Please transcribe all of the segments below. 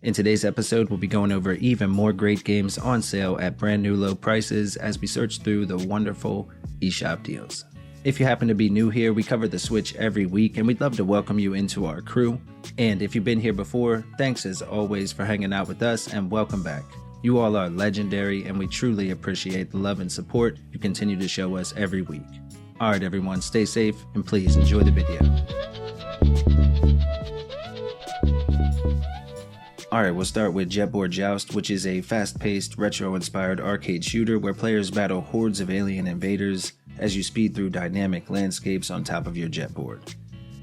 In today's episode, we'll be going over even more great games on sale at brand new low prices as we search through the wonderful eShop deals. If you happen to be new here, we cover the Switch every week and we'd love to welcome you into our crew. And if you've been here before, thanks as always for hanging out with us and welcome back. You all are legendary and we truly appreciate the love and support you continue to show us every week. Alright everyone, stay safe and please enjoy the video. Alright, we'll start with Jetboard Joust, which is a fast-paced, retro-inspired arcade shooter where players battle hordes of alien invaders as you speed through dynamic landscapes on top of your jetboard.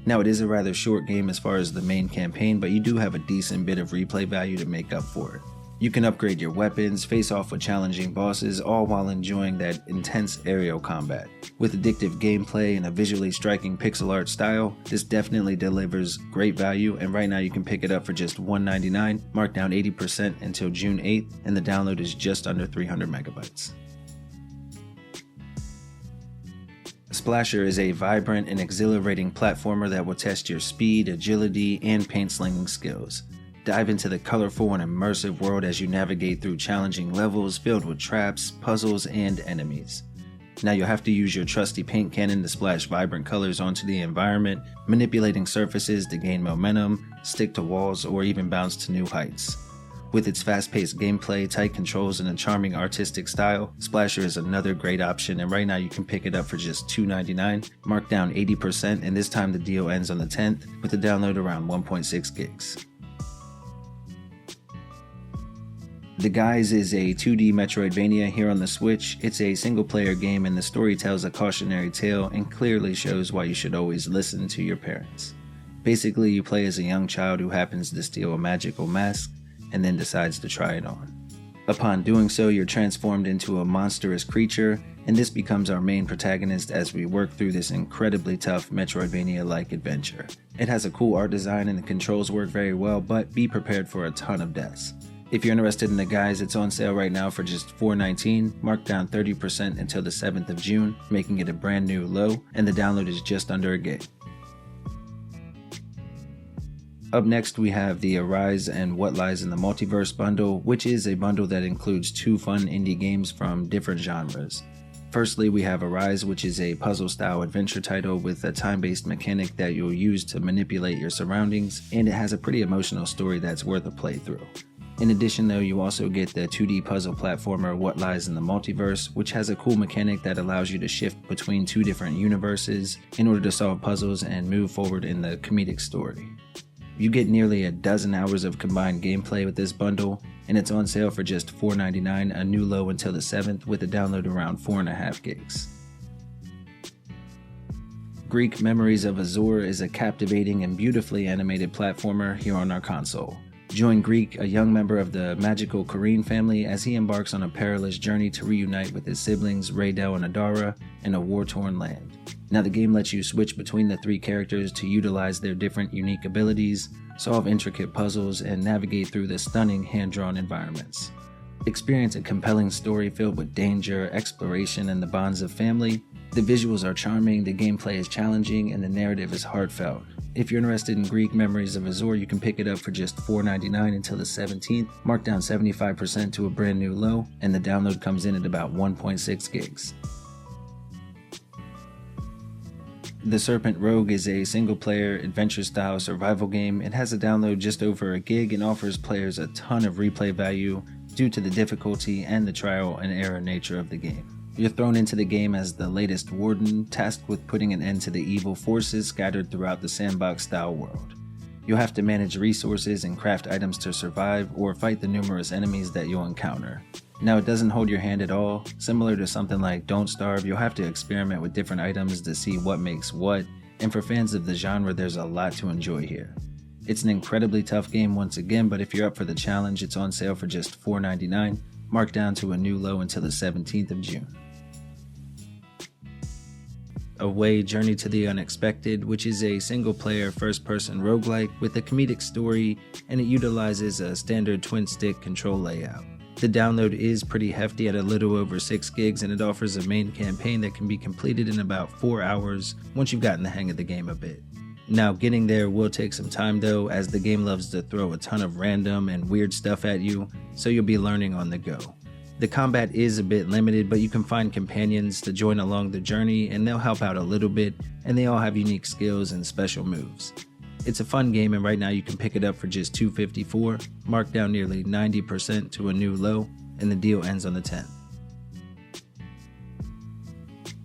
Now it is a rather short game as far as the main campaign, but you do have a decent bit of replay value to make up for it. You can upgrade your weapons, face off with challenging bosses, all while enjoying that intense aerial combat. With addictive gameplay and a visually striking pixel art style, this definitely delivers great value, and right now you can pick it up for just $199, marked down 80% until June 8th, and the download is just under 300 megabytes. Splasher is a vibrant and exhilarating platformer that will test your speed, agility, and paint slinging skills. Dive into the colorful and immersive world as you navigate through challenging levels filled with traps, puzzles, and enemies. Now you'll have to use your trusty paint cannon to splash vibrant colors onto the environment, manipulating surfaces to gain momentum, stick to walls, or even bounce to new heights. With its fast-paced gameplay, tight controls, and a charming artistic style, Splasher is another great option, and right now you can pick it up for just $299, marked down 80%, and this time the deal ends on the 10th, with the download around 1.6 gigs. The Guise is a 2D Metroidvania here on the Switch. It's a single-player game and the story tells a cautionary tale and clearly shows why you should always listen to your parents. Basically, you play as a young child who happens to steal a magical mask and then decides to try it on. Upon doing so, you're transformed into a monstrous creature, and this becomes our main protagonist as we work through this incredibly tough Metroidvania-like adventure. It has a cool art design and the controls work very well, but be prepared for a ton of deaths. If you're interested in the Guise, it's on sale right now for just $419, marked down 30% until the 7th of June, making it a brand new low, and the download is just under a gig. Up next we have the Arise and What Lies in the Multiverse bundle, which is a bundle that includes two fun indie games from different genres. Firstly, we have Arise, which is a puzzle-style adventure title with a time-based mechanic that you'll use to manipulate your surroundings, and it has a pretty emotional story that's worth a playthrough. In addition though, you also get the 2D puzzle platformer What Lies in the Multiverse, which has a cool mechanic that allows you to shift between two different universes in order to solve puzzles and move forward in the comedic story. You get nearly a dozen hours of combined gameplay with this bundle, and it's on sale for just $499, a new low until the 7th, with a download around 4.5 gigs. Greak Memories of Azur is a captivating and beautifully animated platformer here on our console. Join Greak, a young member of the magical Korean family, as he embarks on a perilous journey to reunite with his siblings Raydell and Adara in a war-torn land. Now the game lets you switch between the three characters to utilize their different unique abilities, solve intricate puzzles, and navigate through the stunning hand-drawn environments. Experience a compelling story filled with danger, exploration, and the bonds of family. The visuals are charming, the gameplay is challenging, and the narrative is heartfelt. If you're interested in Greak Memories of Azur, you can pick it up for just $499 until the 17th, marked down 75% to a brand new low, and the download comes in at about 1.6 gigs. The Serpent Rogue is a single-player, adventure-style survival game. It has a download just over a gig and offers players a ton of replay value due to the difficulty and the trial and error nature of the game. You're thrown into the game as the latest warden, tasked with putting an end to the evil forces scattered throughout the sandbox-style world. You'll have to manage resources and craft items to survive, or fight the numerous enemies that you'll encounter. Now it doesn't hold your hand at all. Similar to something like Don't Starve, you'll have to experiment with different items to see what makes what, and for fans of the genre there's a lot to enjoy here. It's an incredibly tough game once again, but if you're up for the challenge, it's on sale for just $499, marked down to a new low until the 17th of June. Away Journey to the Unexpected, which is a single-player first-person roguelike with a comedic story, and it utilizes a standard twin-stick control layout. The download is pretty hefty at a little over 6 gigs, and it offers a main campaign that can be completed in about 4 hours once you've gotten the hang of the game a bit. Now getting there will take some time though, as the game loves to throw a ton of random and weird stuff at you, so you'll be learning on the go. The combat is a bit limited, but you can find companions to join along the journey and they'll help out a little bit, and they all have unique skills and special moves. It's a fun game, and right now you can pick it up for just $2.54, marked down nearly 90% to a new low, and the deal ends on the 10th.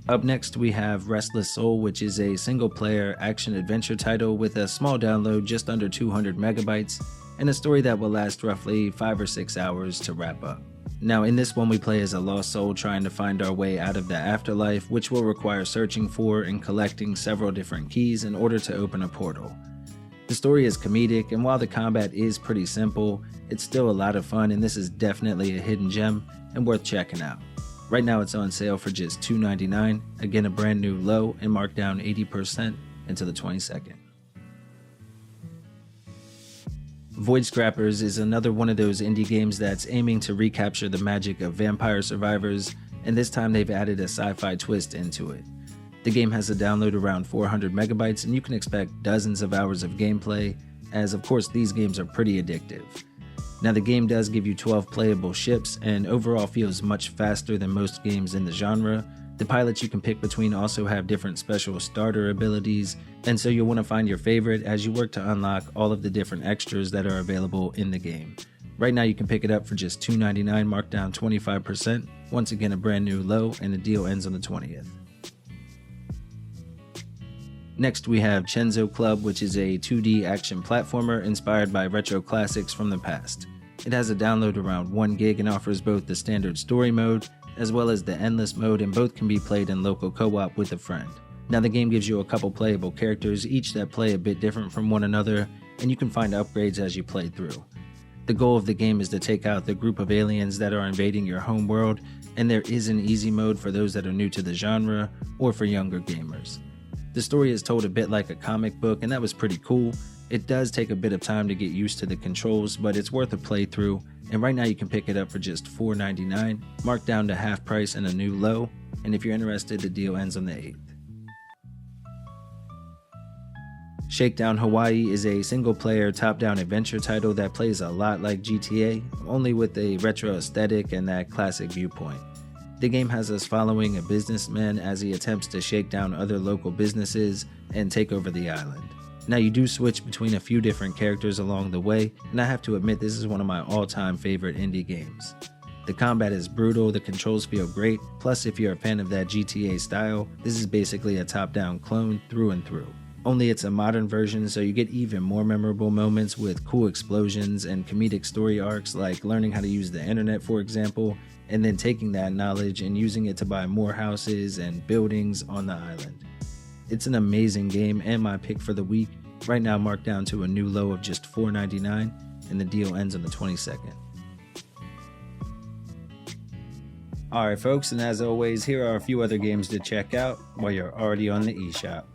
Up next we have Restless Soul, which is a single-player action-adventure title with a small download just under 200 megabytes, and a story that will last roughly 5 or 6 hours to wrap up. Now in this one we play as a lost soul trying to find our way out of the afterlife, which will require searching for and collecting several different keys in order to open a portal. The story is comedic, and while the combat is pretty simple, it's still a lot of fun, and this is definitely a hidden gem and worth checking out. Right now it's on sale for just $2.99, again a brand new low and marked down 80% until the 22nd. Void Scrappers is another one of those indie games that's aiming to recapture the magic of Vampire Survivors, and this time they've added a sci-fi twist into it. The game has a download around 400 megabytes, and you can expect dozens of hours of gameplay, as of course these games are pretty addictive. Now the game does give you 12 playable ships, and overall feels much faster than most games in the genre. The pilots you can pick between also have different special starter abilities, and so you'll want to find your favorite as you work to unlock all of the different extras that are available in the game. Right now you can pick it up for just $2.99, marked down 25%, once again a brand new low, and the deal ends on the 20th. Next we have Chenso Club, which is a 2D action platformer inspired by retro classics from the past. It has a download around 1 gig and offers both the standard story mode as well as the endless mode, and both can be played in local co-op with a friend. Now the game gives you a couple playable characters, each that play a bit different from one another, and you can find upgrades as you play through. The goal of the game is to take out the group of aliens that are invading your home world, and there is an easy mode for those that are new to the genre or for younger gamers. The story is told a bit like a comic book, and that was pretty cool. It does take a bit of time to get used to the controls, but it's worth a playthrough, and right now you can pick it up for just $4.99, marked down to half price and a new low, and if you're interested the deal ends on the 8th. Shakedown Hawaii is a single-player top-down adventure title that plays a lot like GTA, only with a retro aesthetic and that classic viewpoint. The game has us following a businessman as he attempts to shake down other local businesses and take over the island. Now you do switch between a few different characters along the way, and I have to admit this is one of my all-time favorite indie games. The combat is brutal, the controls feel great, plus if you're a fan of that GTA style, this is basically a top-down clone through and through. Only it's a modern version, so you get even more memorable moments with cool explosions and comedic story arcs like learning how to use the internet, for example, and then taking that knowledge and using it to buy more houses and buildings on the island. It's an amazing game and my pick for the week, right now marked down to a new low of just $4.99, and the deal ends on the 22nd. Alright folks, and as always, here are a few other games to check out while you're already on the eShop.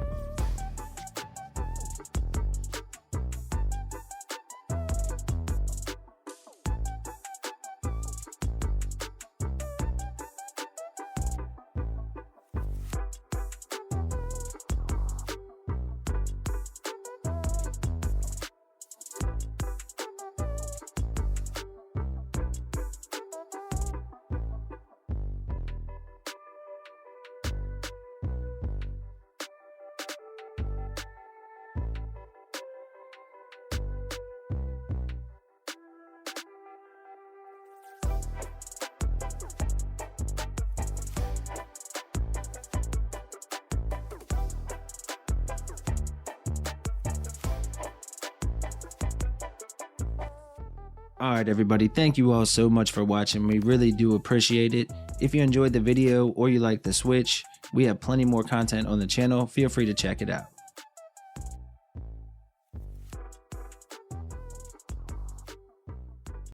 Alright everybody, thank you all so much for watching. We really do appreciate it. If you enjoyed the video or you like the Switch, we have plenty more content on the channel. Feel free to check it out.